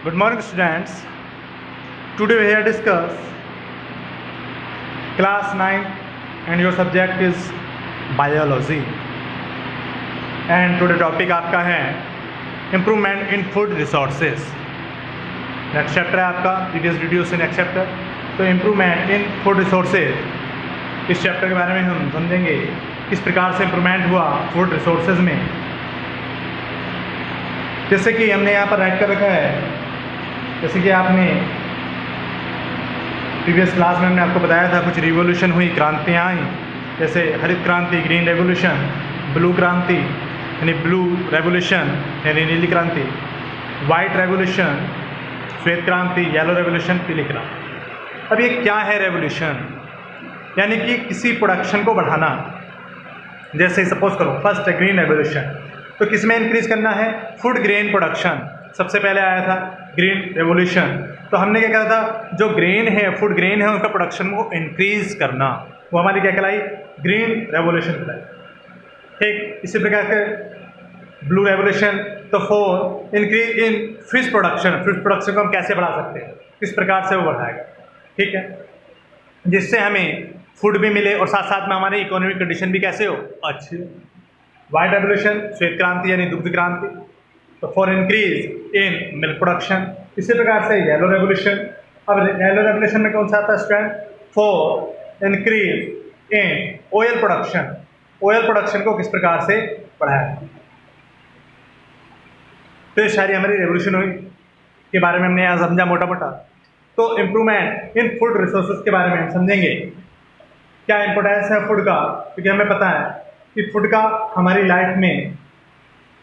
Good morning, students. Today we have discussed class 9 and your subject is biology. And today topic आपका है improvement in food resources. Next chapter है आपका it is reduced in next chapter. तो improvement in food resources इस chapter के बारे में हम समझेंगे किस प्रकार से इम्प्रूवमेंट हुआ फूड रिसोर्सेज में। जैसे कि हमने यहाँ पर राइट कर रखा है, जैसे कि आपने प्रीवियस क्लास में हमने आपको बताया था कुछ रिवोल्यूशन हुई, क्रांतियाँ आई, जैसे हरित क्रांति ग्रीन रेवोल्यूशन, ब्लू क्रांति यानी ब्लू रेवोल्यूशन यानी नीली क्रांति, वाइट रेवोल्यूशन श्वेत क्रांति, येलो रेवोल्यूशन पीली क्रांति। अब ये क्या है रेवोल्यूशन? यानी कि किसी प्रोडक्शन को बढ़ाना। जैसे सपोज करो फर्स्ट है ग्रीन रेवोल्यूशन, तो किस में इंक्रीज करना है? Food grain production. सबसे पहले आया था ग्रीन रेवोल्यूशन, तो हमने क्या कहा था जो ग्रेन है फूड ग्रेन है उनका प्रोडक्शन को इंक्रीज करना, वो हमारी क्या कहलाई? ग्रीन रेवोल्यूशन कहलाई। ठीक इसी प्रकार के ब्लू रेवोल्यूशन, तो for increase in fish production. Fish production को हम कैसे बढ़ा सकते हैं, किस प्रकार से वो बढ़ाएगा, ठीक है, जिससे हमें फूड भी मिले और साथ साथ में हमारी इकोनॉमिक कंडीशन भी कैसे हो? अच्छी। वाइट रेवोल्यूशन श्वेत क्रांति यानी दुग्ध क्रांति, तो for increase in milk production. इसी प्रकार से येलो रेवोल्यूशन। अब येलो रेवोल्यूशन में कौन सा आता है student? For increase in oil production. Oil production को किस प्रकार से बढ़ाया? तो ये सारी हमारी रेवोल्यूशन हुई के बारे में हमने यहाँ समझा मोटा मोटा। तो इम्प्रूवमेंट इन फूड रिसोर्सेज के बारे में हम समझेंगे क्या इंपॉर्टेंस है फूड का, क्योंकि हमें पता है कि फूड का हमारी लाइफ में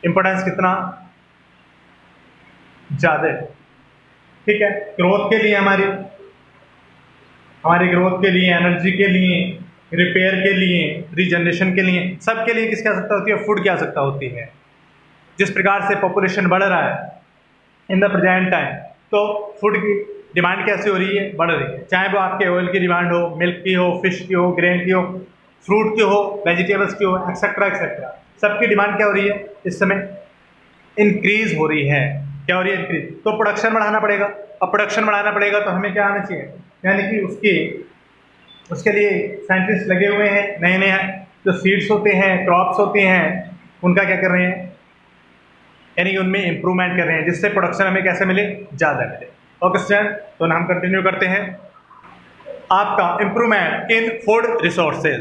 इंपॉर्टेंस कितना ज़्यादा है। ठीक है, ग्रोथ के लिए हमारी ग्रोथ के लिए, एनर्जी के लिए, रिपेयर के लिए, रीजनरेशन के लिए, सब के लिए किसकी आवश्यकता होती है? फूड की आवश्यकता होती है। जिस प्रकार से पॉपुलेशन बढ़ रहा है इन द प्रेजेंट टाइम, तो फूड की डिमांड कैसे हो रही है? बढ़ रही है। चाहे वो आपके ऑयल की डिमांड हो, मिल्क की हो, फिश की हो, ग्रेन की हो, फ्रूट की हो, वेजिटेबल्स की हो, एक्सेट्रा एक्सेट्रा, सबकी डिमांड क्या हो रही है? इस समय इंक्रीज हो रही है। क्या हो रही है? इंक्रीज। तो प्रोडक्शन बढ़ाना पड़ेगा। अब प्रोडक्शन बढ़ाना पड़ेगा तो हमें क्या आना चाहिए? यानी कि उसके लिए साइंटिस्ट लगे हुए हैं, नए नए जो सीड्स होते हैं, क्रॉप्स होते हैं, उनका क्या कर रहे हैं? यानी उनमें इंप्रूवमेंट कर रहे हैं जिससे प्रोडक्शन हमें कैसे मिले? ज़्यादा मिले। ओके स्टूडेंट, तो हम कंटिन्यू करते हैं आपका improvement in food resources.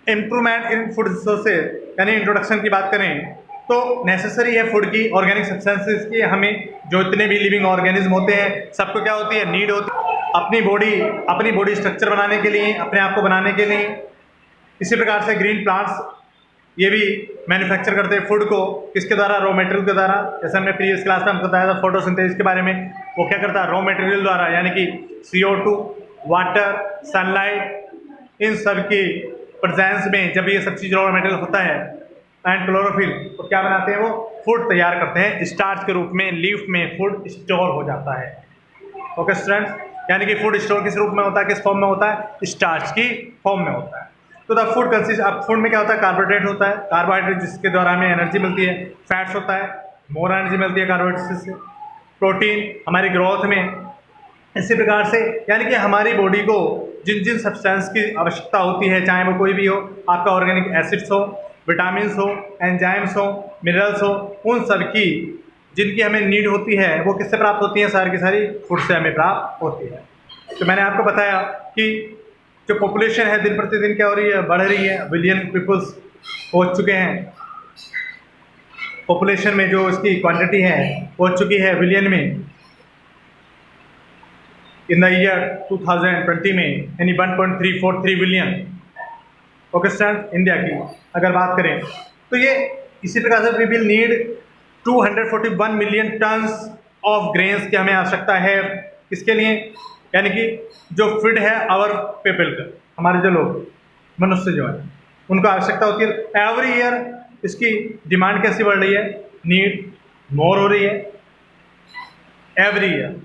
Improvement in food resources यानी इंट्रोडक्शन की बात करें तो नेसेसरी है फूड की, ऑर्गेनिक सब्सटेंसेस की। हमें जो इतने भी लिविंग ऑर्गेनिज्म होते हैं सबको क्या होती है? नीड होती है अपनी बॉडी स्ट्रक्चर बनाने के लिए, अपने आप को बनाने के लिए। इसी प्रकार से ग्रीन प्लांट्स ये भी मैन्युफैक्चर करते हैं फूड को, किसके द्वारा? रॉ मटेरियल के द्वारा। जैसे हमने प्रीवियस क्लास में हमको बताया था फोटोसिंथेसिस के बारे में, वो क्या करता है? रॉ मटेरियल द्वारा, यानी कि CO2, वाटर, सनलाइट, इन सब की प्रेजेंस में जब ये सब चीज़ रॉ मटेरियल होता है एंड क्लोरोफिल, तो क्या बनाते हैं? वो फूड तैयार करते हैं स्टार्च के रूप में। लीफ में फूड स्टोर हो जाता है। ओके स्टूडेंट्स, यानी कि फूड स्टोर किस रूप में होता है, किस फॉर्म में होता है? स्टार्च की फॉर्म में होता है। तो द फूड कंसिस्ट, अब फूड में क्या होता है? कार्बोहाइड्रेट होता है, कार्बोहाइड्रेट जिसके द्वारा हमें एनर्जी मिलती है। फैट्स होता है, मोर एनर्जी मिलती है कार्बोहाइड्रेट से। प्रोटीन हमारी ग्रोथ में। इसी प्रकार से यानी कि हमारी बॉडी को जिन जिन सब्सटेंस की आवश्यकता होती है, चाहे वो कोई भी हो, आपका ऑर्गेनिक एसिड्स हो, विटामिन हो, एंजाइम्स हो, मिनरल्स हो, उन सब की जिनकी हमें नीड होती है वो किससे प्राप्त होती है? सारी की सारी फूड से हमें प्राप्त होती है। तो मैंने आपको बताया कि जो पॉपुलेशन है दिन प्रतिदिन क्या हो रही है? बढ़ रही है। बिलियन पीपल्स हो चुके हैं पॉपुलेशन में, जो इसकी क्वांटिटी है हो चुकी है बिलियन में इन द ईयर 2020 में, यानी 1.343 बिलियन। ओके स्टूडेंट, इंडिया की अगर बात करें तो ये इसी प्रकार से we will need 241 million tons of grains की हमें आवश्यकता है। किसके लिए? यानी कि जो फीड है आवर पीपल का, हमारे जो लोग मनुष्य जो है उनको आवश्यकता होती है। एवरी ईयर इसकी डिमांड कैसी बढ़ रही है? नीड मोर हो रही है एवरी ईयर।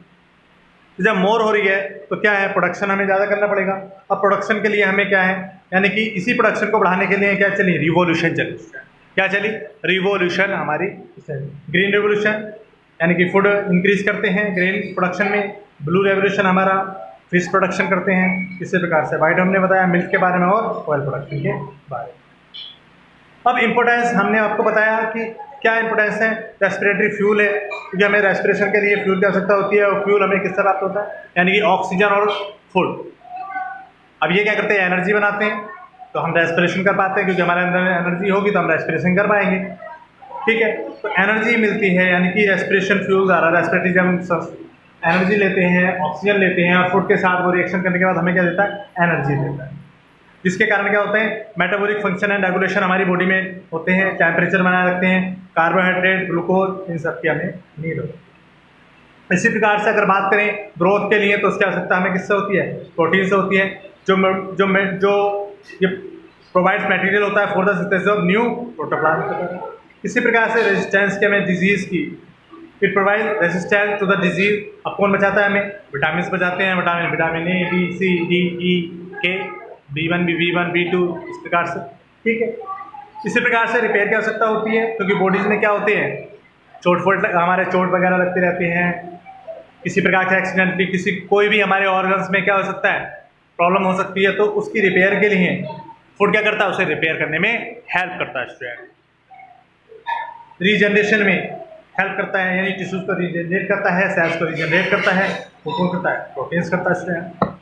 जब मोर हो रही है तो क्या है? प्रोडक्शन हमें ज़्यादा करना पड़ेगा। अब प्रोडक्शन के लिए हमें क्या है? यानी कि इसी प्रोडक्शन को बढ़ाने के लिए क्या चली? रिवॉल्यूशन चली। क्या चली? रिवॉल्यूशन हमारी ग्रीन रिवॉल्यूशन, यानी कि फूड इंक्रीज करते हैं ग्रेन प्रोडक्शन में, ब्लू रेवोल्यूशन हमारा फिश प्रोडक्शन करते हैं। इसी प्रकार से वाइट हमने बताया मिल्क के बारे में और ऑयल प्रोडक्शन के बारे में। अब इम्पोर्टेंस हमने आपको बताया कि क्या इंपॉर्टेंस है। रेस्पिरेटरी फ्यूल है, क्योंकि हमें रेस्पिरेशन के लिए फ्यूल की आवश्यकता होती है और फ्यूल हमें किससे प्राप्त होता है, यानी कि ऑक्सीजन और फूड। अब ये क्या करते हैं, एनर्जी बनाते हैं, तो हम रेस्पिरेशन कर पाते हैं, क्योंकि हमारे अंदर एनर्जी होगी तो हम रेस्पिरेशन कर पाएंगे। ठीक है, तो एनर्जी मिलती है, यानी कि रेस्पिरेशन फ्यूल द्वारा रेस्पिरेटरी जब हम एनर्जी लेते हैं, ऑक्सीजन लेते हैं और फूड के साथ वो रिएक्शन करने के बाद हमें क्या देता है, एनर्जी देता है। जिसके कारण क्या होते हैं, मेटाबॉलिक फंक्शन एंड रेगुलेशन हमारी बॉडी में होते हैं, टेम्परेचर बनाए रखते हैं, कार्बोहाइड्रेट, ग्लूकोज, इन सब की हमें नीड होती है। इसी प्रकार से अगर बात करें ग्रोथ के लिए, तो उसकी आवश्यकता हमें किससे होती है, प्रोटीन से होती है, जो ये प्रोवाइड्स मटेरियल होता है for the synthesis of new protoplasm. इसी प्रकार से रेजिस्टेंस के हमें डिजीज की, it provide resistance to the disease. अब कौन बचाता है हमें, विटामिन बचाते हैं, vitamin A, B, C, D, E, K, B1, B1, B2, इस प्रकार से। ठीक है, इसी प्रकार से रिपेयर की आवश्यकता होती है, क्योंकि बॉडीज में क्या होते हैं, हमारे चोट वगैरह लगते रहते हैं, किसी प्रकार के एक्सीडेंटली किसी कोई भी हमारे ऑर्गन्स में क्या हो सकता है, प्रॉब्लम हो सकती है, तो उसकी रिपेयर के लिए फूड क्या करता है, उसे रिपेयर करने में हेल्प करता है स्टूडेंट। रीजनरेशन में हेल्प करता है, यानी टिश्यूज को रीजनरेट करता है, सेल्स को रीजनरेट करता है, वो कौन करता है, प्रोटीन्स करता है स्टूडेंट।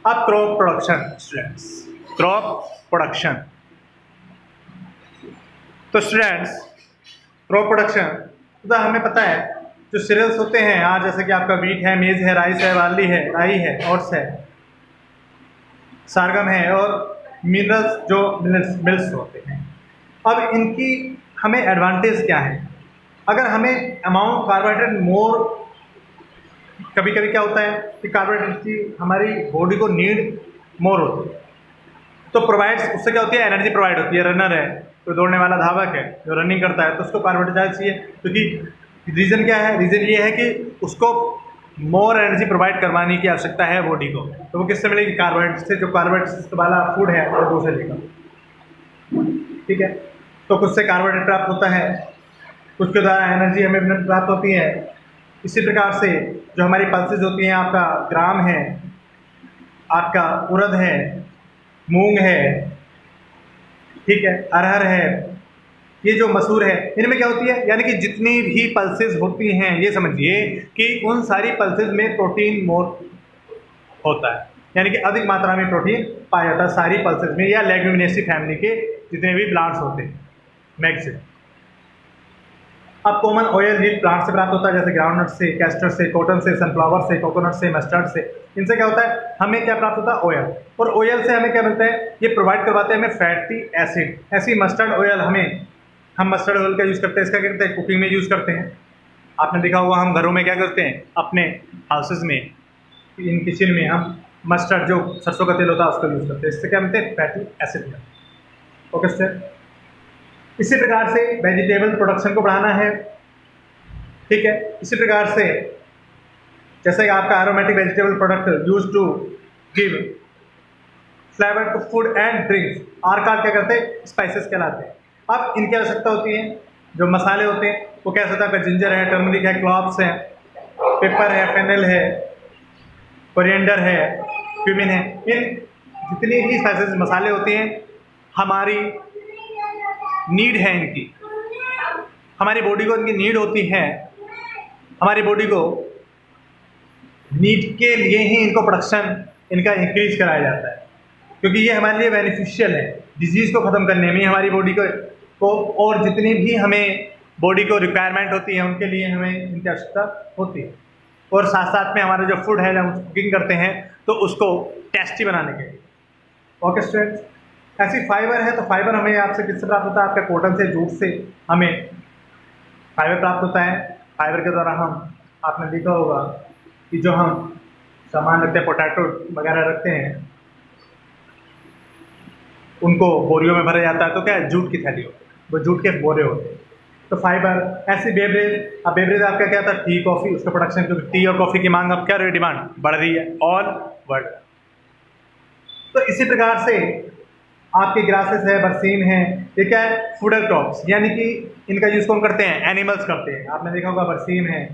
अब crop production students, crop production. तो स्टूडेंट्स क्रॉप प्रोडक्शन तो हमें पता है, जो सीरियल्स होते हैं आज, जैसे कि आपका वीट है, मेज है, राइस है, बार्ली है, राई है, ओट्स है, सारगम है, और मिनरल्स जो मिल्स होते हैं। अब इनकी हमें एडवांटेज क्या है, अगर हमें अमाउंट कार्बोहाइड्रेट मोर, कभी कभी क्या होता है कि कार्बोहाइड्रेट की हमारी बॉडी को नीड मोर होती है, तो प्रोवाइड्स, उससे क्या होती है, एनर्जी प्रोवाइड होती है। रनर है, कोई दौड़ने वाला धावक है जो रनिंग करता है, तो उसको कार्बोहाइड्रेट ज़्यादा चाहिए, क्योंकि रीज़न क्या है, रीज़न ये है कि उसको मोर एनर्जी प्रोवाइड करवाने की आवश्यकता है बॉडी को। तो वो किससे मिलेगी, कार्बोहाइड्रेट से, जो कार्बोहाइड्रेट वाला फूड है वो दूसरे लेगा। ठीक है, तो कुछ से कार्बोहाइड्रेट प्राप्त होता है, कुछ के द्वारा एनर्जी हमें प्राप्त होती है। इसी प्रकार से जो हमारी पल्सेस होती हैं, आपका ग्राम है, आपका उड़द है, मूंग है, ठीक है, अरहर है, ये जो मसूर है, इनमें क्या होती है, यानी कि जितनी भी पल्सेस होती हैं, ये समझिए कि उन सारी पल्सेस में प्रोटीन मोर होता है, यानी कि अधिक मात्रा में प्रोटीन पाया जाता है सारी पल्सेस में, या लेग्यूमिनेसी फैमिली के जितने भी प्लांट्स होते हैं मैक्सिमम। अब कॉमन ऑयल नीड प्लांट से प्राप्त होता है, जैसे ग्राउंडनट से, कैस्टर से, कॉटन से, सनफ्लावर से, कोकोनट से, मस्टर्ड से। इनसे क्या होता है, हमें क्या प्राप्त होता है, ऑयल। और ऑयल से हमें क्या मिलता है, ये प्रोवाइड करवाते हैं हमें फैटी एसिड। ऐसी मस्टर्ड ऑयल हम मस्टर्ड ऑयल का यूज़ करते हैं, इसका क्या करते हैं, कुकिंग में यूज़ करते हैं। आपने देखा होगा हम घरों में क्या करते हैं, अपने हाउसेज में, इन किचन में हम मस्टर्ड जो सरसों का तेल होता है उसका यूज़ करते हैं। इससे क्या मिलते हैं, फैटी एसिड। ओके सर, इसी प्रकार से वेजिटेबल प्रोडक्शन को बढ़ाना है। ठीक है, इसी प्रकार से जैसे आपका aromatic vegetable product use to give flavour to food and drinks, are called क्या करते हैं, स्पाइसेस कहलाते हैं। अब इनकी आवश्यकता होती है, जो मसाले होते हैं वो कैसे होता है, जिंजर है, टर्मरिक है, क्लॉव्स है, पेपर है, फेनल है, कोरिएंडर है, क्यूमिन है। इन जितनी भी स्पाइसेस मसाले होते हैं, हमारी नीड है इनकी, हमारी बॉडी को इनकी नीड होती है। हमारी बॉडी को नीड के लिए ही इनको प्रोडक्शन इनका इंक्रीज कराया जाता है, क्योंकि ये हमारे लिए बेनिफिशियल है डिजीज़ को ख़त्म करने में, हमारी बॉडी को और जितनी भी हमें बॉडी को रिक्वायरमेंट होती है उनके लिए हमें इनकी आवश्यकता होती है। और साथ साथ में हमारा जो फूड है, जब हम कुकिंग करते हैं तो उसको टेस्टी बनाने के लिए। ओके स्टूडेंट्स, ऐसी फाइबर है, तो फाइबर हमें आपसे किससे प्राप्त होता है, आपके कॉटन से, जूट से हमें फाइबर प्राप्त होता है। फाइबर के द्वारा आपने देखा होगा कि जो हम सामान रखते हैं, पोटैटो वगैरह रखते हैं, उनको बोरियों में भरा जाता है, तो क्या है, जूट की थैली होती है, वो जूट के बोरे होते हैं। तो फाइबर, ऐसी बेवरेज, अब बेवरेज आपका क्या था, टी कॉफ़ी, उसका प्रोडक्शन, क्योंकि टी और कॉफ़ी की मांग अब क्या रही, डिमांड बढ़ रही है ऑल वर्ल्ड। तो इसी प्रकार से आपके ग्रासेस है, बरसीम है, ये क्या है, फूडर क्रॉप्स, यानी कि इनका यूज़ कौन करते हैं, एनिमल्स करते हैं। आपने देखा होगा बरसीम है,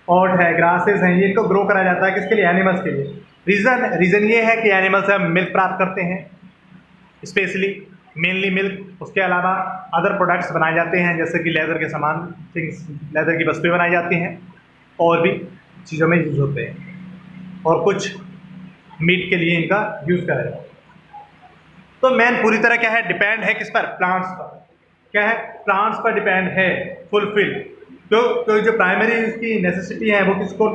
ऑट है, ग्रासेस हैं, ये इनको ग्रो करा जाता है किसके लिए, एनिमल्स के लिए। रीज़न ये है कि एनिमल्स से हम मिल्क प्राप्त करते हैं, स्पेशली मेनली मिल्क। उसके अलावा अदर प्रोडक्ट्स बनाए जाते हैं, जैसे कि लेदर के सामान, थिंग्स, लेदर की वस्तुएं बनाई जाती हैं, और भी चीज़ों में यूज़ होते हैं, और कुछ मीट के लिए इनका यूज़ करा जाता है। तो मेन पूरी तरह क्या है, डिपेंड है किस पर, प्लांट्स पर। क्या है, प्लांट्स पर डिपेंड है, फुलफिल। तो जो प्राइमरी उसकी नेसेसिटी है वो किसको,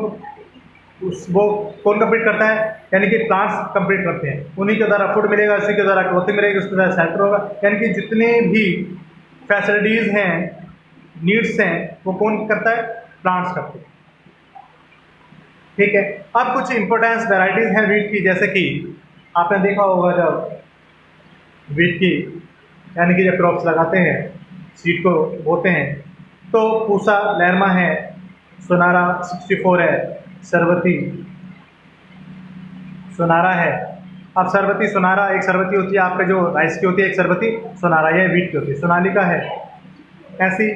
वो कौन कंप्लीट करता है, यानी कि प्लांट्स कंप्लीट करते हैं। उन्हीं के द्वारा फूड मिलेगा, उसी के द्वारा क्लोथिंग मिलेगी, उसके द्वारा शेल्टर होगा, यानी कि जितने भी फैसिलिटीज़ हैं, नीड्स हैं, वो कौन करता है, प्लांट्स करते हैं। ठीक है, अब कुछ इंपॉर्टेंस वैराइटीज़ हैं वीट की, जैसे कि आपने देखा होगा जब वीट की, यानी कि जब क्रॉप्स लगाते हैं, सीड को बोते हैं, तो पूसा लहरमा है, सोनारा 64 है, सरवती सोनारा है। अब सरवती सोनारा, एक सरवती होती है आपके जो राइस की होती है, एक सरवती सोनारा ये वीट की होती है। सोनालिका है, ऐसी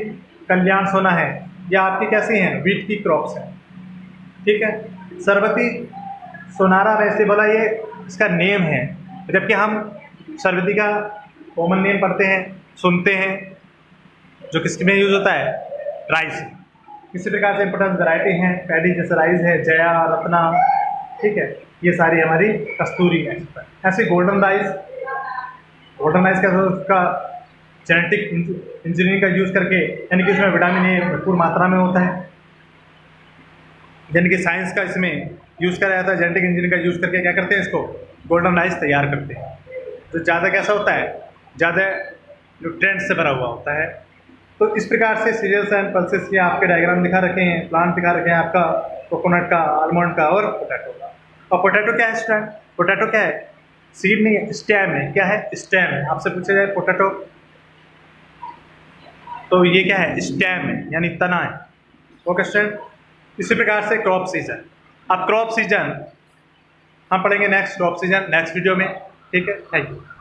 कल्याण सोना है, या आपकी कैसी हैं, वीट की क्रॉप्स हैं। ठीक है, सरवती सोनारा वैसे बोला ये इसका नेम है, जबकि हम सरवती का कॉमन नेम पढ़ते हैं, सुनते हैं, जो किसमें यूज़ होता है, राइस। इसी प्रकार से इंपॉर्टेंट वैरायटी हैं, पैडी जैसे राइस है, जया, रत्ना, ठीक है, ये सारी हमारी कस्तूरी है। ऐसे गोल्डन राइस का उसका जेनेटिक इंजीनियरिंग का यूज़ करके, यानी कि उसमें विटामिन ए भरपूर मात्रा में होता है, यानी कि साइंस का इसमें यूज़ करा जाता है, जेनेटिक इंजीनियरिंग का यूज़ करके क्या करते हैं, इसको गोल्डन राइस तैयार करते हैं। तो ज़्यादा कैसा होता है, ज़्यादा न्यूट्रिएंट्स से भरा हुआ होता है। तो इस प्रकार से सीरियल्स एंड पल्सेस के आपके डायग्राम दिखा रखे हैं, प्लांट दिखा रखे हैं आपका कोकोनट का, आलमंड का और पोटैटो का। और पोटैटो क्या है, स्टेम, पोटैटो क्या है, सीड नहीं है, स्टेम है। क्या है, स्टेम है। आपसे पूछा जाए पोटैटो, तो ये क्या है, स्टेम है, यानी तना है। ओके स्टूडेंट, इसी प्रकार से क्रॉप सीजन। अब क्रॉप सीजन हम पढ़ेंगे next, crop season next video में। ठीक है, थैंक यू।